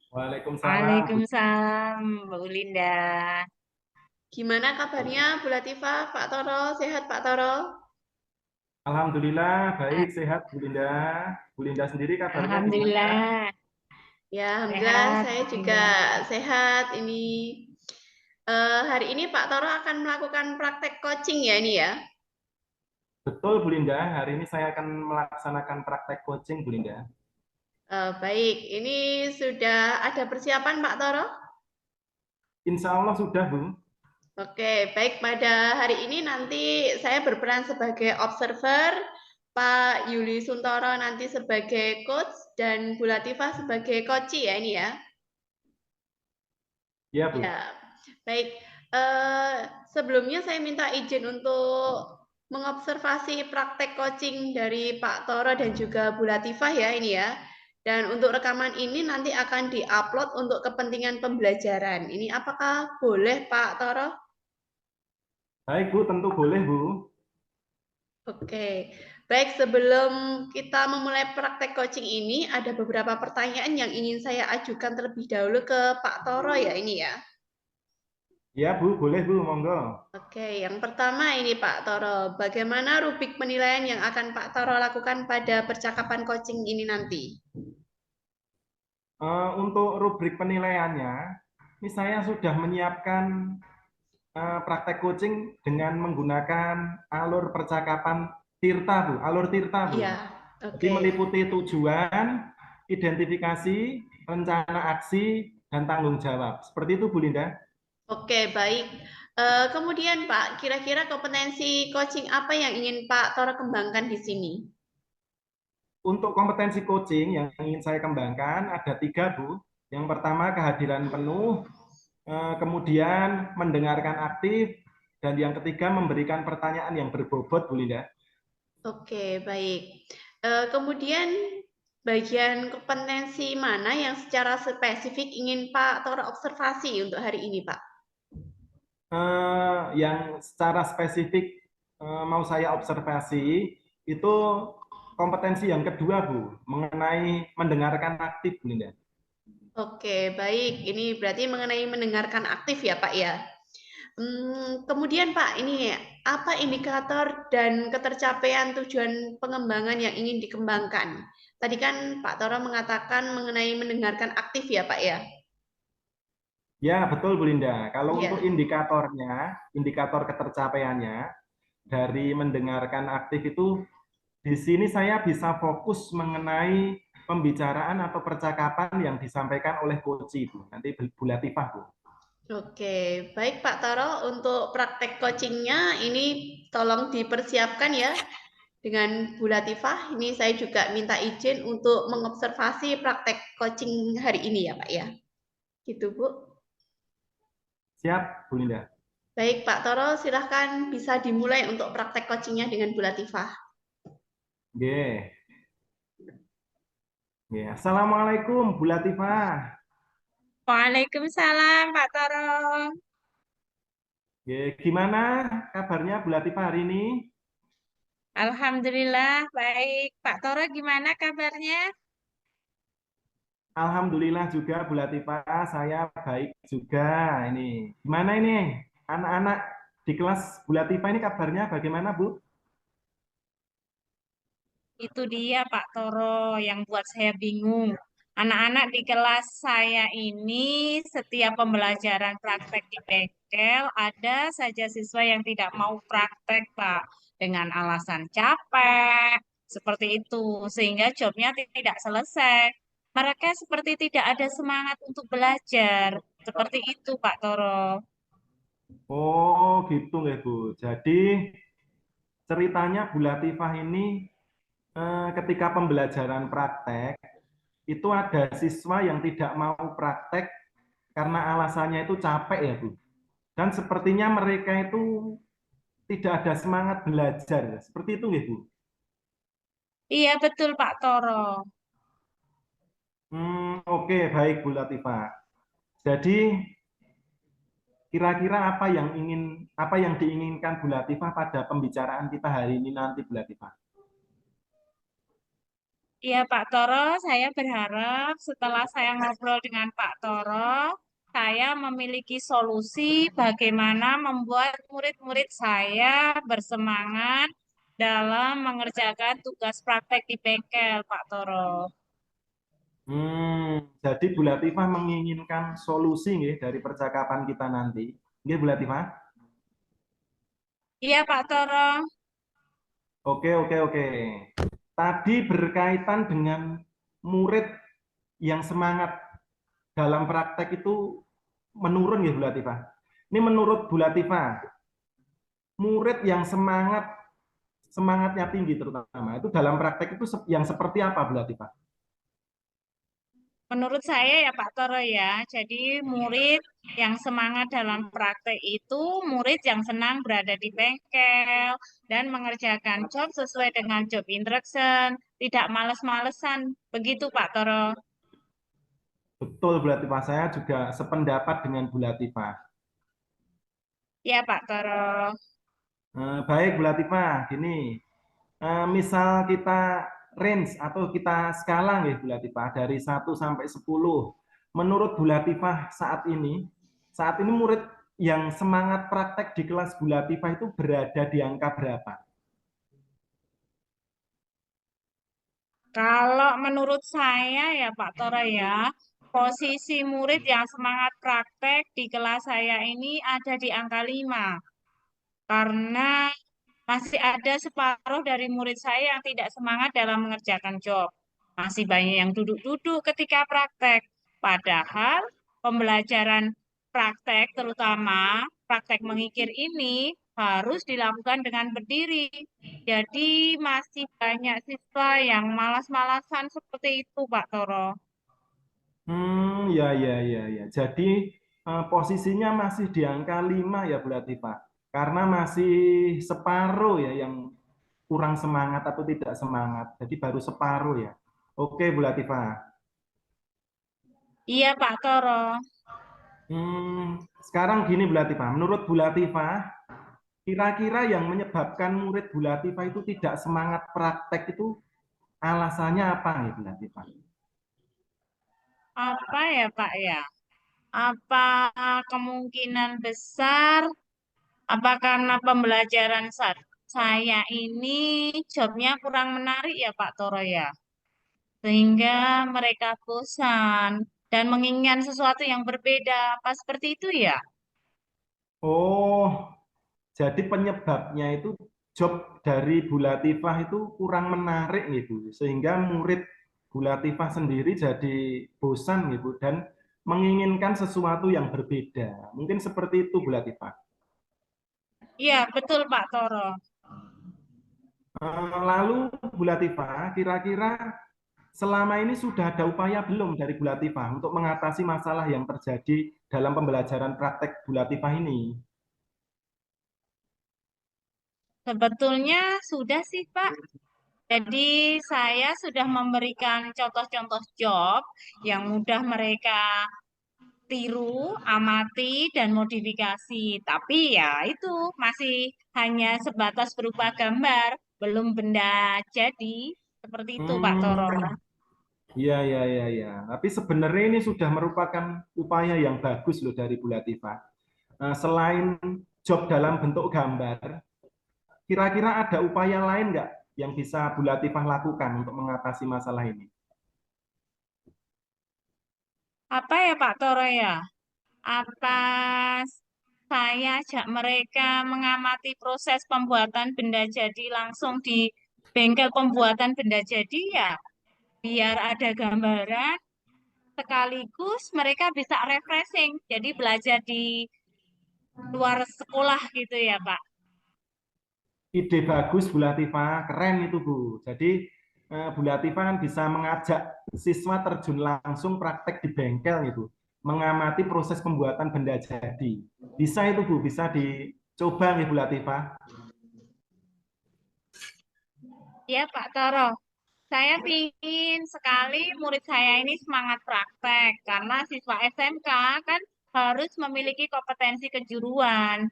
Waalaikumsalam, Bu. Waalaikumsalam, Mbak Ulinda. Gimana kabarnya Bu Latifah, Pak Toro? Sehat Pak Toro? Alhamdulillah A- baik, sehat Bu Linda. Bu Linda sendiri kabarnya gimana? Alhamdulillah, Ya, Alhamdulillah sehat. saya juga Alhamdulillah. sehat. Hari ini Pak Toro akan melakukan praktek coaching ya ini ya. Betul Bu Linda, hari ini saya akan melaksanakan praktek coaching Bu Linda. Baik, ini sudah ada persiapan Pak Toro? Insya Allah sudah Bu. Oke, baik pada hari ini nanti saya berperan sebagai observer, Pak Yuli Suntoro nanti sebagai coach, dan Bu Latifah sebagai coach ya ini ya. Ya Bu. Ya, baik. Eh, Sebelumnya saya minta izin untuk mengobservasi praktek coaching dari Pak Toro dan juga Bu Latifah ya ini ya. Dan untuk rekaman ini nanti akan diupload untuk kepentingan pembelajaran. Ini apakah boleh Pak Toro? Baik Bu, tentu boleh Bu. Oke, baik sebelum kita memulai praktek coaching ini, ada beberapa pertanyaan yang ingin saya ajukan terlebih dahulu ke Pak Toro ya ini ya. Ya Bu, boleh Bu, monggo. Oke, yang pertama ini Pak Toro, bagaimana rubrik penilaian yang akan Pak Toro lakukan pada percakapan coaching ini nanti? Untuk rubrik penilaiannya, ini saya sudah menyiapkan praktek coaching dengan menggunakan alur percakapan Tirta Bu, alur Tirta Bu. Iya, Jadi oke. meliputi tujuan, identifikasi, rencana aksi, dan tanggung jawab. Seperti itu, Bu Linda. Oke, baik. Kemudian Pak, kira-kira kompetensi coaching apa yang ingin Pak Toro kembangkan di sini? Untuk kompetensi coaching yang ingin saya kembangkan ada tiga, Bu. Yang pertama, kehadiran penuh, kemudian mendengarkan aktif, dan yang ketiga, memberikan pertanyaan yang berbobot, Bu Linda. Oke, baik. Kemudian bagian kompetensi mana yang secara spesifik ingin Pak Toro observasi untuk hari ini, Pak? Yang secara spesifik mau saya observasi itu kompetensi yang kedua, Bu, mengenai mendengarkan aktif, Bu Linda. Oke, baik. Ini berarti mengenai mendengarkan aktif ya, Pak ya. Kemudian Pak, ini apa indikator dan ketercapaian tujuan pengembangan yang ingin dikembangkan? Tadi kan Pak Toro mengatakan mengenai mendengarkan aktif ya, Pak ya? Ya, betul Bu Linda. Kalau Iya. untuk indikatornya, indikator ketercapaiannya dari mendengarkan aktif itu di sini saya bisa fokus mengenai pembicaraan atau percakapan yang disampaikan oleh coach itu. Nanti Bu Latifah, Bu. Oke, baik Pak Toro, untuk praktek coachingnya ini tolong dipersiapkan ya dengan Bu Latifah. Ini saya juga minta izin untuk mengobservasi praktek coaching hari ini ya Pak ya. Gitu Bu. Siap, Bu Linda. Baik Pak Toro, silahkan bisa dimulai untuk praktek coachingnya dengan Bu Latifah. Oke. Oke. Assalamualaikum, Bu Latifah. Waalaikumsalam, Pak Toro. Oke. Gimana kabarnya Bu Latifah hari ini? Alhamdulillah, baik. Pak Toro gimana kabarnya? Alhamdulillah juga Bu Latifah, saya baik juga ini. Gimana ini anak-anak di kelas Bu Latifah ini kabarnya bagaimana Bu? Itu dia Pak Toro yang buat saya bingung. Anak-anak di kelas saya ini setiap pembelajaran praktek di bengkel ada saja siswa yang tidak mau praktek Pak dengan alasan capek seperti itu sehingga jobnya tidak selesai. Mereka seperti tidak ada semangat untuk belajar. Seperti itu Pak Toro. Oh gitu nggih Bu. Jadi ceritanya Bu Latifah ini ketika pembelajaran praktek itu ada siswa yang tidak mau praktek karena alasannya itu capek ya Bu. Dan sepertinya mereka itu tidak ada semangat belajar. Seperti itu nggih Bu. Iya betul Pak Toro. Oke, baik Bu Latifah. Jadi kira-kira apa yang diinginkan Bu Latifah pada pembicaraan kita hari ini nanti Bu Latifah? Iya Pak Toro, saya berharap setelah saya ngobrol dengan Pak Toro, saya memiliki solusi bagaimana membuat murid-murid saya bersemangat dalam mengerjakan tugas praktek di bengkel, Pak Toro. Jadi Bu Latifah menginginkan solusi nggih dari percakapan kita nanti. Nggih Bu Latifah? Iya Pak Toro. Oke, oke, oke. Tadi berkaitan dengan murid yang semangat dalam praktek itu menurun ya Bu Latifah. Ini menurut Bu Latifah, murid yang semangatnya tinggi terutama itu dalam praktek itu yang seperti apa Bu Latifah? Menurut saya ya Pak Toro ya, jadi murid yang semangat dalam praktek itu murid yang senang berada di bengkel dan mengerjakan job sesuai dengan job instruction, tidak males-malesan. Begitu Pak Toro. Betul Bu Latifah, saya juga sependapat dengan Bu Latifah. Ya Pak Toro. Baik Bu Latifah, gini, misal kita range atau kita skala nih Bu Latifah dari 1 sampai 10. Menurut Bu Latifah saat ini murid yang semangat praktek di kelas Bu Latifah itu berada di angka berapa? Kalau menurut saya ya Pak Toro ya, posisi murid yang semangat praktek di kelas saya ini ada di angka 5. Karena masih ada separuh dari murid saya yang tidak semangat dalam mengerjakan job. Masih banyak yang duduk-duduk ketika praktek. Padahal pembelajaran praktek, terutama praktek mengikir ini, harus dilakukan dengan berdiri. Jadi masih banyak siswa yang malas-malasan seperti itu, Pak Toro. Ya, ya, ya, ya. Jadi posisinya masih di angka 5 ya Bu Latifah. Karena masih separuh ya yang kurang semangat atau tidak semangat. Jadi baru separuh ya. Oke Bu Latifah. Iya, Pak Toro. Sekarang gini Bu Latifah, menurut Bu Latifah, kira-kira yang menyebabkan murid Bu Latifah itu tidak semangat praktek itu alasannya apa nih Bu Latifah? Apa ya, Pak ya? Apa kemungkinan besar apa karena pembelajaran saya ini jobnya kurang menarik ya Pak Toro ya? Sehingga mereka bosan dan menginginkan sesuatu yang berbeda. Apa seperti itu ya? Oh, jadi penyebabnya itu job dari Bu Latifah itu kurang menarik gitu, sehingga murid Bu Latifah sendiri jadi bosan gitu dan menginginkan sesuatu yang berbeda. Mungkin seperti itu Bu Latifah. Iya, betul Pak Toro. Lalu Bu Latifah, kira-kira selama ini sudah ada upaya belum dari Bu Latifah untuk mengatasi masalah yang terjadi dalam pembelajaran praktek Bu Latifah ini? Sebetulnya sudah sih Pak. Jadi saya sudah memberikan contoh-contoh job yang mudah mereka tiru, amati, dan modifikasi. Tapi ya itu masih hanya sebatas berupa gambar, belum benda jadi. Seperti itu Pak Toro. Hmm, iya, iya, iya, iya. Tapi sebenarnya ini sudah merupakan upaya yang bagus loh dari Bu Latifah. Selain job dalam bentuk gambar, kira-kira ada upaya lain nggak yang bisa Bu Latifah lakukan untuk mengatasi masalah ini? Apa ya Pak Toro ya? Apa saya ajak mereka mengamati proses pembuatan benda jadi langsung di bengkel pembuatan benda jadi ya? Biar ada gambaran sekaligus mereka bisa refreshing, jadi belajar di luar sekolah gitu ya, Pak. Ide bagus Bu Latifah, keren itu Bu. Jadi Bu Latifah kan bisa mengajak siswa terjun langsung praktek di bengkel gitu, mengamati proses pembuatan benda jadi. Bisa itu Bu, bisa dicoba nih Bu Latifah. Ya, Pak Toro. Saya ingin sekali murid saya ini semangat praktek karena siswa SMK kan harus memiliki kompetensi kejuruan.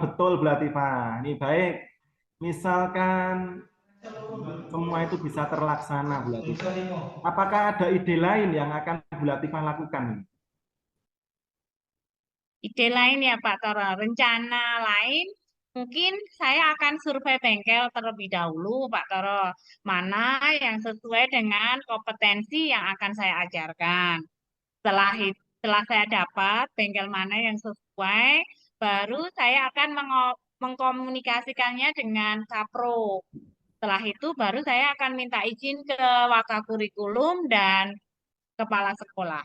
Betul Bu Latifah. Ini baik. Misalkan semua itu bisa terlaksana, Bu Latifah. Apakah ada ide lain yang akan Bu Latifah lakukan? Ide lain ya Pak Toro, rencana lain mungkin saya akan survei bengkel terlebih dahulu Pak Toro. Mana yang sesuai dengan kompetensi yang akan saya ajarkan. Setelah saya dapat bengkel mana yang sesuai, baru saya akan mengkomunikasikannya dengan Kapro. Setelah itu baru saya akan minta izin ke Wakakurikulum dan kepala sekolah.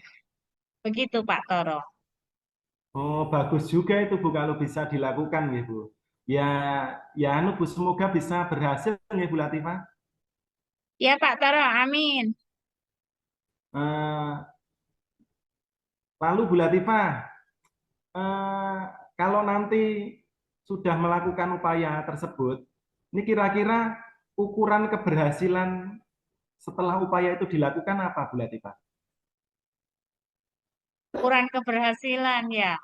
Begitu Pak Toro. Oh, bagus juga itu Bu kalau bisa dilakukan ya Bu. Ya, ya anu Bu, semoga bisa berhasil ya Bu Latifah. Ya Pak Toro, amin. Eh, lalu Bu Latifah, eh, kalau nanti sudah melakukan upaya tersebut, ini kira-kira ukuran keberhasilan setelah upaya itu dilakukan apa Bu Latifah? Ukuran keberhasilan ya.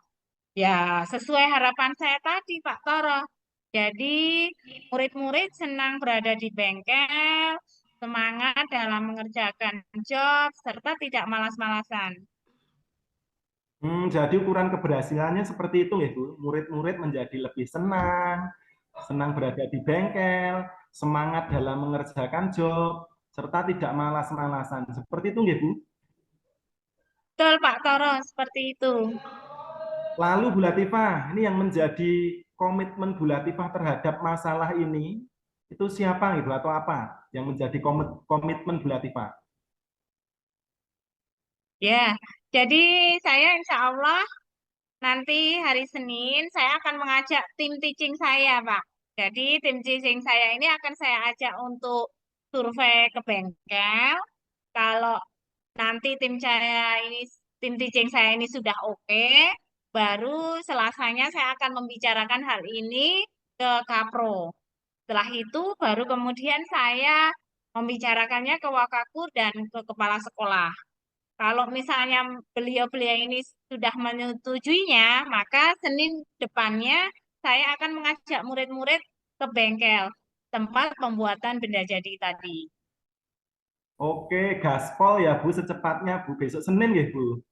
Ya, sesuai harapan saya tadi, Pak Toro. Jadi, murid-murid senang berada di bengkel, semangat dalam mengerjakan job, serta tidak malas-malasan. Jadi ukuran keberhasilannya seperti itu ya Bu. Murid-murid menjadi lebih senang, senang berada di bengkel, semangat dalam mengerjakan job, serta tidak malas-malasan. Seperti itu ya Bu. Betul, Pak Toro, seperti itu. Lalu Bu Latifah, ini yang menjadi komitmen Bu Latifah terhadap masalah ini, itu siapa Ibu atau apa yang menjadi komitmen Bu Latifah? Ya, jadi saya insya Allah nanti hari Senin saya akan mengajak tim teaching saya, Pak. Jadi tim teaching saya ini akan saya ajak untuk survei ke bengkel. Kalau nanti tim teaching saya ini sudah oke, baru Selasanya saya akan membicarakan hal ini ke Kapro. Setelah itu baru kemudian saya membicarakannya ke Wakakur dan ke kepala sekolah. Kalau misalnya beliau-beliau ini sudah menyetujuinya, maka Senin depannya saya akan mengajak murid-murid ke bengkel tempat pembuatan benda jadi tadi. Oke, gaspol ya Bu, secepatnya Bu, besok Senin ya Bu.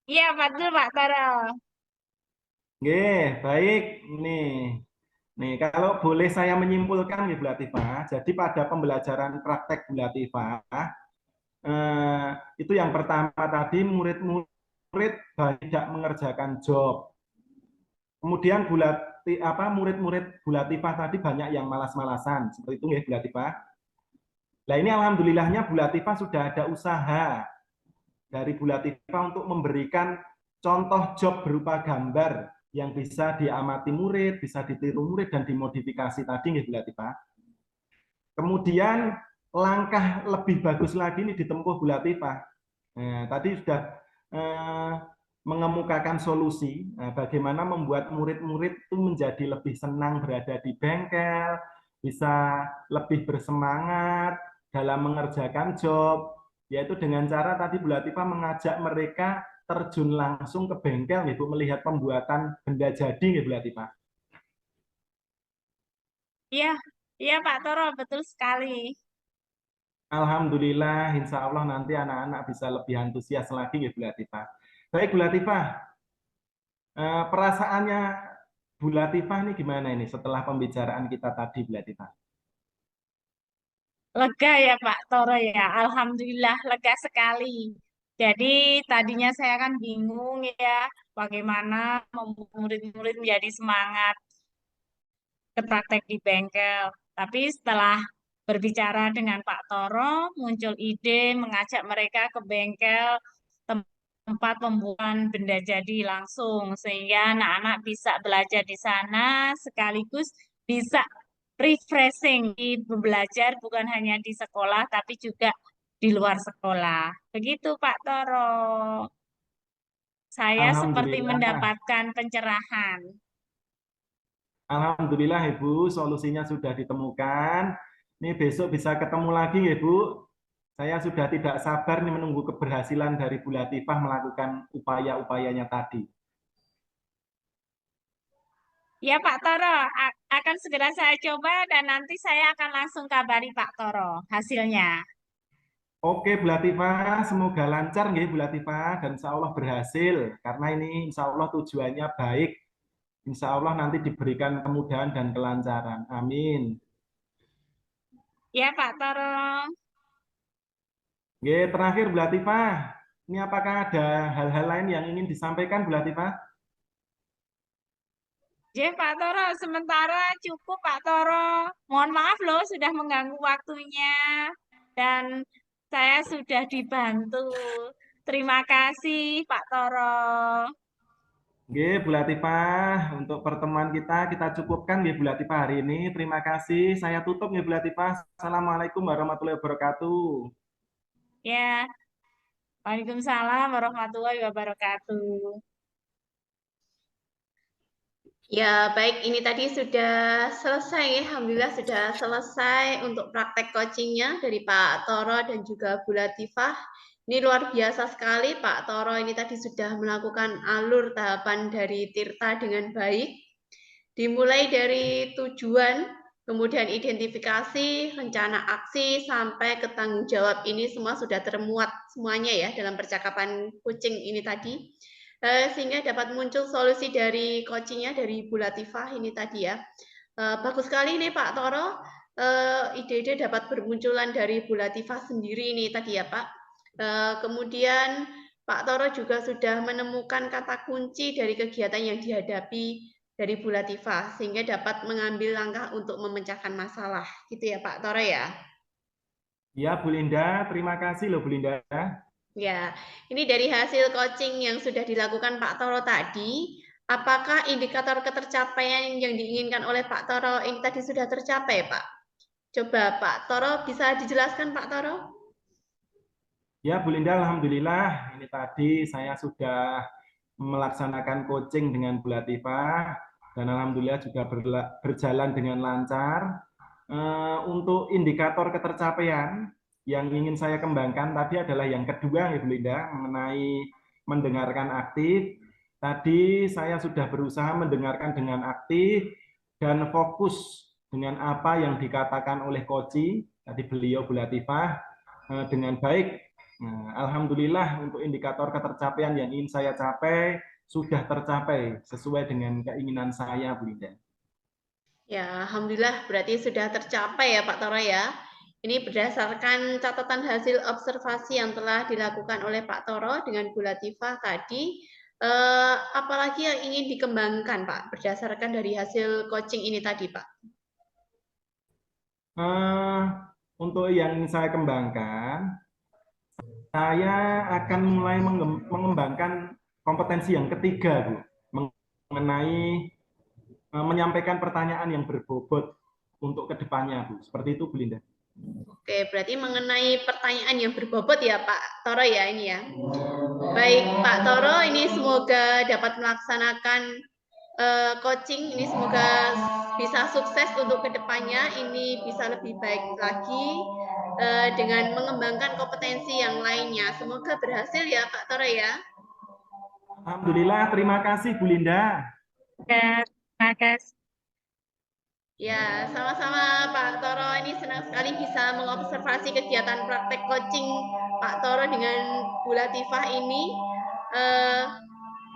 Iya, betul Pak Tara. Oke, baik. Nih, kalau boleh saya menyimpulkan ya Bu Latifah, jadi pada pembelajaran praktek Bu Latifah, eh, itu yang pertama tadi murid-murid tidak mengerjakan job. Kemudian murid-murid Bu Latifah tadi banyak yang malas-malasan, seperti itu ya Bu Latifah. Nah ini alhamdulillahnya Bu Latifah sudah ada usaha dari Bu Latifah untuk memberikan contoh job berupa gambar yang bisa diamati murid, bisa ditiru murid dan dimodifikasi tadi ya Bu Latifah. Kemudian langkah lebih bagus lagi ini ditempuh Bu Latifah. Nah, tadi sudah mengemukakan solusi bagaimana membuat murid-murid itu menjadi lebih senang berada di bengkel, bisa lebih bersemangat dalam mengerjakan job, yaitu dengan cara tadi Bu Latifah mengajak mereka terjun langsung ke bengkel, Ibu, melihat pembuatan benda jadi, Bu Latifah. Iya, iya Pak Toro, betul sekali. Alhamdulillah, insya Allah nanti anak-anak bisa lebih antusias lagi, Bu Latifah. Baik, Bu Latifah, perasaannya Bu Latifah ini gimana ini setelah pembicaraan kita tadi, Bu Latifah? Lega ya Pak Toro ya, Alhamdulillah lega sekali. Jadi tadinya saya kan bingung ya, bagaimana membuat murid-murid menjadi semangat ke praktek di bengkel. Tapi setelah berbicara dengan Pak Toro, muncul ide mengajak mereka ke bengkel tempat pembuatan benda jadi langsung, sehingga anak-anak bisa belajar di sana sekaligus bisa refreshing di belajar bukan hanya di sekolah tapi juga di luar sekolah. Begitu Pak Toro. Saya seperti Alhamdulillah, mendapatkan pencerahan. Alhamdulillah Ibu, solusinya sudah ditemukan. Ini besok bisa ketemu lagi Ibu. Saya sudah tidak sabar nih menunggu keberhasilan dari Bu Latifah melakukan upaya-upayanya tadi. Ya Pak Toro, akan segera saya coba dan nanti saya akan langsung kabari Pak Toro hasilnya. Oke, Bu Latifah, semoga lancar nggih Bu Latifah dan insya Allah berhasil karena ini insya Allah tujuannya baik. Insya Allah nanti diberikan kemudahan dan kelancaran. Amin. Ya Pak Toro. Oke, terakhir Bu Latifah, ini apakah ada hal-hal lain yang ingin disampaikan Bu Latifah? Ya Pak Toro, sementara cukup Pak Toro. Mohon maaf loh sudah mengganggu waktunya dan saya sudah dibantu. Terima kasih Pak Toro. Oke, Bu Latifah, untuk pertemuan kita cukupkan nggih Bu Latifah hari ini. Terima kasih. Saya tutup nggih Bu Latifah. Assalamualaikum warahmatullahi wabarakatuh. Ya, Waalaikumsalam warahmatullahi wabarakatuh. Ya, baik. Ini tadi sudah selesai ya. Alhamdulillah sudah selesai untuk praktek coachingnya dari Pak Toro dan juga Bu Latifah. Ini luar biasa sekali Pak Toro ini tadi sudah melakukan alur tahapan dari Tirta dengan baik. Dimulai dari tujuan, kemudian identifikasi, rencana aksi, sampai ke tanggung jawab ini semua sudah termuat semuanya ya dalam percakapan coaching ini tadi. Sehingga dapat muncul solusi dari coachingnya dari Bu Latifah ini tadi ya. Bagus sekali nih Pak Toro, ide-ide dapat bermunculan dari Bu Latifah sendiri ini tadi ya Pak. Kemudian Pak Toro juga sudah menemukan kata kunci dari kegiatan yang dihadapi dari Bu Latifah, sehingga dapat mengambil langkah untuk memecahkan masalah. Gitu ya Pak Toro ya? Ya, Bu Linda, terima kasih loh Bu Linda. Ya, ini dari hasil coaching yang sudah dilakukan Pak Toro tadi, apakah indikator ketercapaian yang diinginkan oleh Pak Toro ini tadi sudah tercapai, Pak? Coba Pak Toro bisa dijelaskan Pak Toro? Ya, Bu Linda, Alhamdulillah. Ini tadi saya sudah melaksanakan coaching dengan Bu Latifah dan Alhamdulillah juga berjalan dengan lancar. Untuk indikator ketercapaian yang ingin saya kembangkan tadi adalah yang kedua ya Bu Linda, mengenai mendengarkan aktif. Tadi saya sudah berusaha mendengarkan dengan aktif dan fokus dengan apa yang dikatakan oleh Koci, tadi beliau Bu Latifah, dengan baik. Nah, Alhamdulillah untuk indikator ketercapaian yang ingin saya capai sudah tercapai sesuai dengan keinginan saya Bu Linda. Ya, Alhamdulillah berarti sudah tercapai ya Pak Toro ya. Ini berdasarkan catatan hasil observasi yang telah dilakukan oleh Pak Toro dengan Bu Latifah tadi. Apalagi yang ingin dikembangkan Pak berdasarkan dari hasil coaching ini tadi Pak? Untuk yang saya kembangkan, saya akan mulai mengembangkan kompetensi yang ketiga, Bu, mengenai menyampaikan pertanyaan yang berbobot untuk kedepannya, Bu. Seperti itu, Bu Linda. Oke, berarti mengenai pertanyaan yang berbobot ya Pak Toro ya ini ya. Baik Pak Toro, ini semoga dapat melaksanakan coaching ini semoga bisa sukses untuk kedepannya, ini bisa lebih baik lagi dengan mengembangkan kompetensi yang lainnya. Semoga berhasil ya Pak Toro ya. Alhamdulillah, terima kasih Bu Linda. Ya, terima kasih. Ya, sama-sama Pak Toro. Ini senang sekali bisa mengobservasi kegiatan praktek coaching Pak Toro dengan Bu Latifah ini.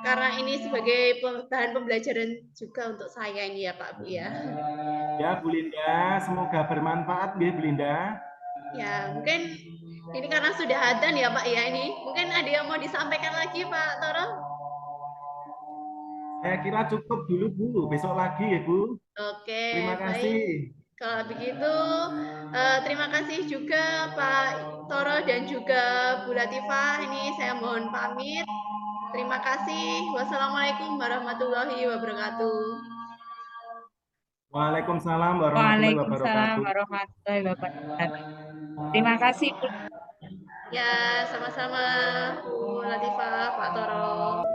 Karena ini sebagai bahan pembelajaran juga untuk saya ini ya Pak Bu ya. Ya Bu Linda, semoga bermanfaat ya Bu Linda. Ya, mungkin ini karena sudah adzan ya Pak ya ini. Mungkin ada yang mau disampaikan lagi Pak Toro? Saya kira cukup dulu Bu, besok lagi ya Bu. Oke, Terima baik. kasih. Kalau begitu, terima kasih juga Pak Toro dan juga Bu Latifah. Ini saya mohon pamit. Terima kasih. Wassalamualaikum warahmatullahi wabarakatuh. Waalaikumsalam warahmatullahi Waalaikumsalam wabarakatuh. warahmatullahi wabarakatuh. Terima kasih. Ya, sama-sama Bu Latifah, Pak Toro.